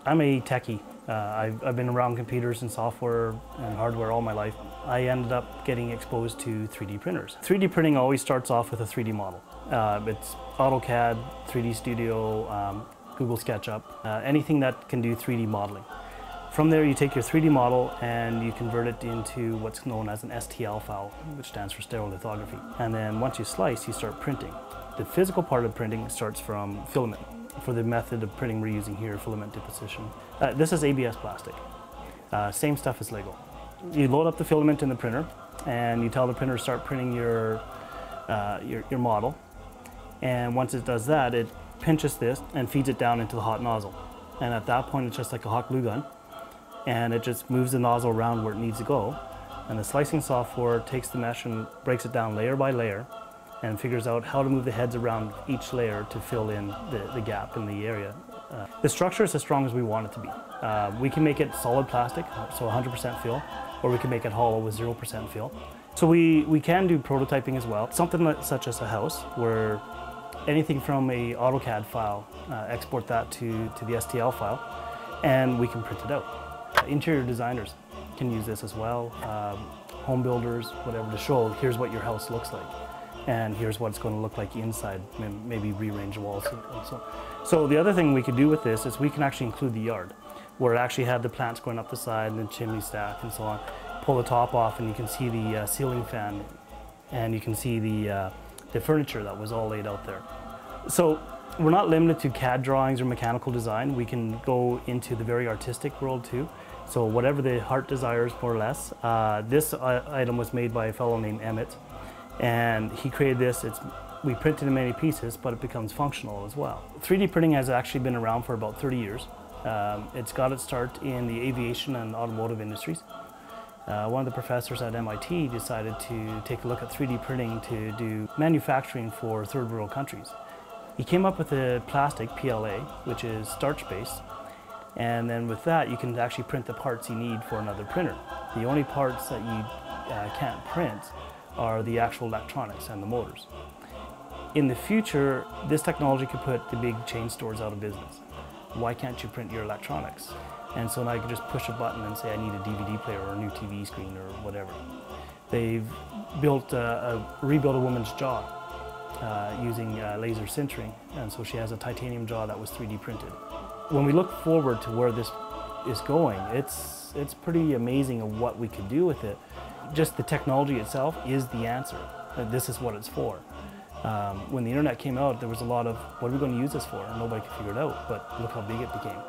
I'm a techie. I've been around computers and software and hardware all my life. I ended up getting exposed to 3D printers. 3D printing always starts off with a 3D model. It's AutoCAD, 3D Studio, Google SketchUp, anything that can do 3D modeling. From there you take your 3D model and you convert it into what's known as an STL file, which stands for stereolithography. And then once you slice, you start printing. The physical part of printing starts from filament. For the method of printing we're using here, filament deposition. This is ABS plastic. Same stuff as Lego. You load up the filament in the printer and you tell the printer to start printing your model. And once it does that, it pinches this and feeds it down into the hot nozzle. And at that point, it's just like a hot glue gun. And it just moves the nozzle around where it needs to go. And the slicing software takes the mesh and breaks it down layer by layer and figures out how to move the heads around each layer to fill in the gap in the area. The structure is as strong as we want it to be. We can make it solid plastic, so 100% fill, or we can make it hollow with 0% fill. So we can do prototyping as well. Something such as a house, where anything from a AutoCAD file, export that to the STL file, and we can print it out. Interior designers can use this as well, home builders, whatever, to show here's what your house looks like. And here's what it's going to look like inside, maybe rearrange the walls and so on. So the other thing we could do with this is we can actually include the yard, where it actually had the plants going up the side and the chimney stack and so on. Pull the top off and you can see the ceiling fan, and you can see the furniture that was all laid out there. So we're not limited to CAD drawings or mechanical design. We can go into the very artistic world too. So whatever the heart desires, more or less. This item was made by a fellow named Emmett. And he created this. We print it in many pieces, but it becomes functional as well. 3D printing has actually been around for about 30 years. It's got its start in the aviation and automotive industries. One of the professors at MIT decided to take a look at 3D printing to do manufacturing for third world countries. He came up with a plastic, PLA, which is starch-based. And then with that, you can actually print the parts you need for another printer. The only parts that you can't print are the actual electronics and the motors. In the future, this technology could put the big chain stores out of business. Why can't you print your electronics? And so now you can just push a button and say, I need a DVD player or a new TV screen or whatever. They've rebuilt a woman's jaw using laser sintering, and so she has a titanium jaw that was 3D printed. When we look forward to where this is going, it's pretty amazing of what we could do with it. Just the technology itself is the answer. This is what it's for. When the internet came out, there was a lot of, what are we going to use this for? And nobody could figure it out, but look how big it became.